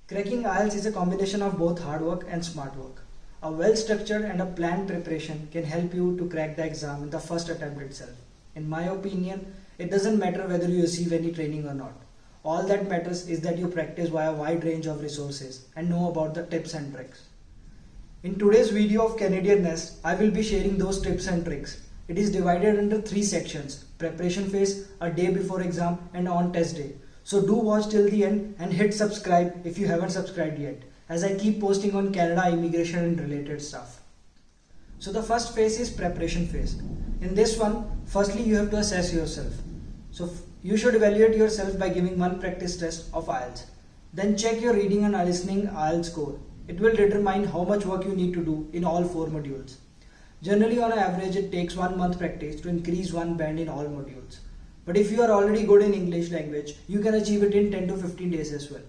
Cracking IELTS is a combination of both hard work and smart work. A well-structured and a planned preparation can help you to crack the exam in the first attempt itself. In my opinion, it doesn't matter whether you receive any training or not. All that matters is that you practice via a wide range of resources and know about the tips and tricks. In today's video of Canadian Nest, I will be sharing those tips and tricks. It is divided into 3 sections: preparation phase, a day before exam, and on test day. So do watch till the end and hit subscribe if you haven't subscribed yet, as I keep posting on Canada immigration and related stuff. So the first phase is preparation phase. In this one, firstly you have to assess yourself. So you should evaluate yourself by giving one practice test of IELTS. Then check your reading and listening IELTS score. It will determine how much work you need to do in all 4 modules. Generally, on average, it takes 1 month practice to increase 1 band in all modules. But if you are already good in English language, you can achieve it in 10 to 15 days as well.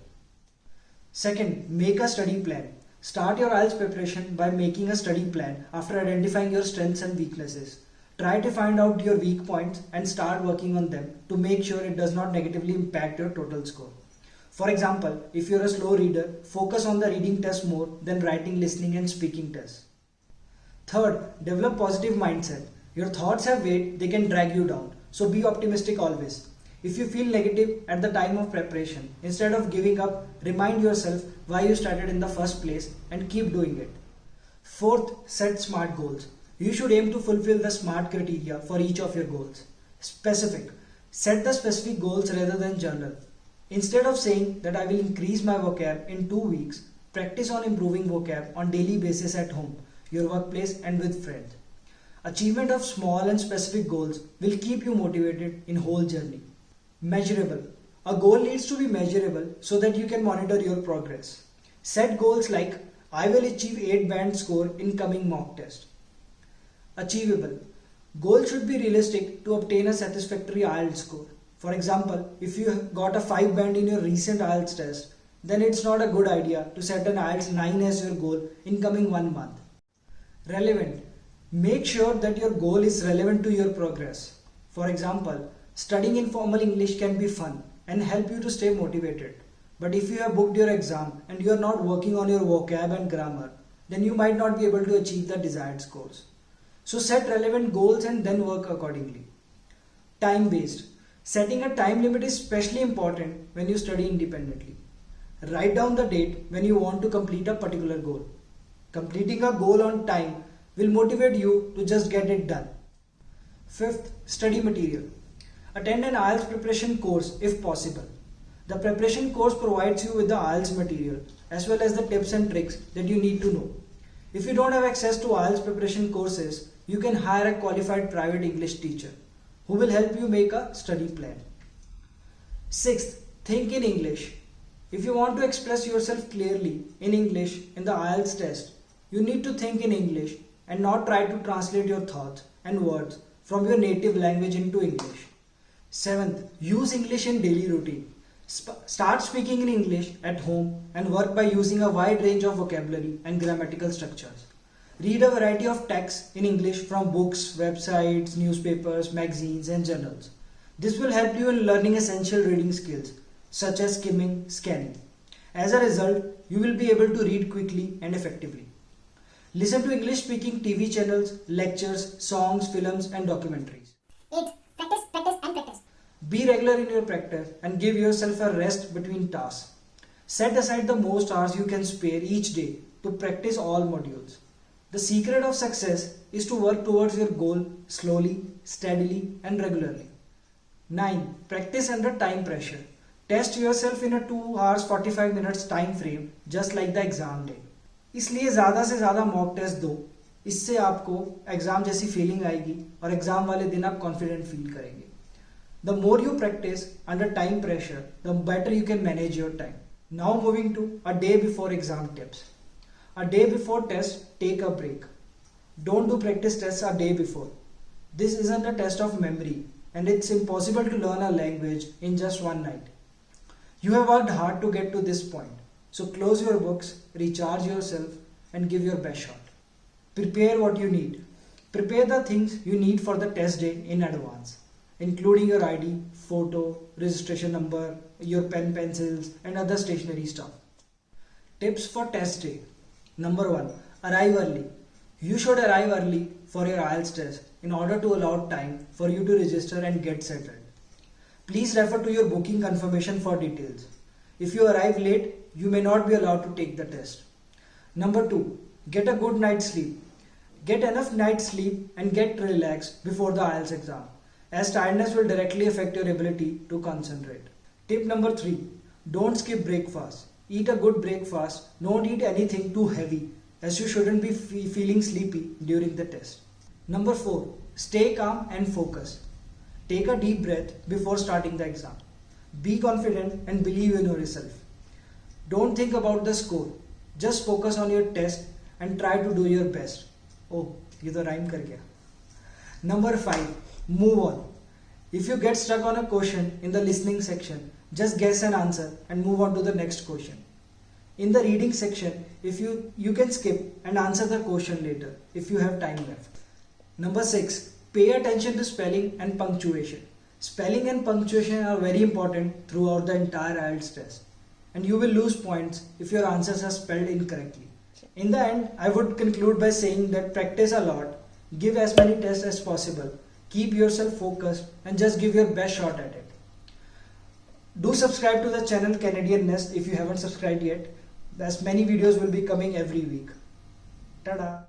Second, make a study plan. Start your IELTS preparation by making a study plan after identifying your strengths and weaknesses. Try to find out your weak points and start working on them to make sure it does not negatively impact your total score. For example, if you're a slow reader, focus on the reading test more than writing, listening and speaking tests. Third, develop positive mindset. Your thoughts have weight, they can drag you down. So be optimistic always. If you feel negative at the time of preparation, instead of giving up, remind yourself why you started in the first place and keep doing it. Fourth, set SMART goals. You should aim to fulfill the SMART criteria for each of your goals. Specific. Set the specific goals rather than general. Instead of saying that I will increase my vocab in 2 weeks, practice on improving vocab on daily basis at home, your workplace and with friends. Achievement of small and specific goals will keep you motivated in whole journey. Measurable. A goal needs to be measurable so that you can monitor your progress. Set goals like I will achieve 8 band score in coming mock test. Achievable. Goal should be realistic to obtain a satisfactory IELTS score. For example, if you got a 5 band in your recent IELTS test, then it's not a good idea to set an IELTS 9 as your goal in coming 1 month. Relevant. Make sure that your goal is relevant to your progress. For example, studying informal English can be fun and help you to stay motivated. But if you have booked your exam and you are not working on your vocab and grammar, then you might not be able to achieve the desired scores. So set relevant goals and then work accordingly. Time-based. Setting a time limit is especially important when you study independently. Write down the date when you want to complete a particular goal. Completing a goal on time will motivate you to just get it done. Fifth, study material. Attend an IELTS preparation course if possible. The preparation course provides you with the IELTS material as well as the tips and tricks that you need to know. If you don't have access to IELTS preparation courses, you can hire a qualified private English teacher who will help you make a study plan. Sixth, think in English. If you want to express yourself clearly in English in the IELTS test, you need to think in English and not try to translate your thoughts and words from your native language into English. Seventh, use English in daily routine. Start speaking in English at home and work by using a wide range of vocabulary and grammatical structures. Read a variety of texts in English from books, websites, newspapers, magazines and journals. This will help you in learning essential reading skills such as skimming, scanning. As a result, you will be able to read quickly and effectively. Listen to English-speaking TV channels, lectures, songs, films and documentaries. 8. Practice, practice and practice. Be regular in your practice and give yourself a rest between tasks. Set aside the most hours you can spare each day to practice all modules. The secret of success is to work towards your goal slowly, steadily and regularly. 9. Practice under time pressure. Test yourself in a 2 hours 45 minutes time frame just like the exam day. इसलिए ज़्यादा से ज़्यादा mock test दो. इससे आपको exam जैसी feeling आएगी और एग्ज़ाम वाले दिन आप कॉन्फिडेंट फील करेंगे. The more you practice under time pressure, the better you can manage your time. Now moving to a day before exam tips. A day before test, take a break. Don't do practice tests a day before. This isn't a test of memory and it's impossible to learn a language in just one night. You have worked hard to get to this point. So close your books, recharge yourself and give your best shot. Prepare what you need. Prepare the things you need for the test day in advance, including your ID, photo, registration number, your pen, pencils and other stationery stuff. Tips for test day. Number 1. Arrive early. You should arrive early for your IELTS test in order to allow time for you to register and get settled. Please refer to your booking confirmation for details. If you arrive late, you may not be allowed to take the test. Number 2. Get a good night's sleep. Get enough night's sleep and get relaxed before the IELTS exam, as tiredness will directly affect your ability to concentrate. Tip number 3. Don't skip breakfast. Eat a good breakfast. Don't eat anything too heavy, as you shouldn't be feeling sleepy during the test. Number 4. Stay calm and focused. Take a deep breath before starting the exam. Be confident and believe in yourself. Don't think about the score. Just focus on your test and try to do your best. Oh, ये तो rhyme कर गया. Number 5. Move on. If you get stuck on a question in the listening section, just guess an answer and move on to the next question. In the reading section, if you can skip and answer the question later if you have time left. Number 6. Pay attention to spelling and punctuation. Spelling and punctuation are very important throughout the entire IELTS test, and you will lose points if your answers are spelled incorrectly. In the end, I would conclude by saying that practice a lot, give as many tests as possible, keep yourself focused, and just give your best shot at it. Do subscribe to the channel Canadian Nest if you haven't subscribed yet, as many videos will be coming every week. Tada!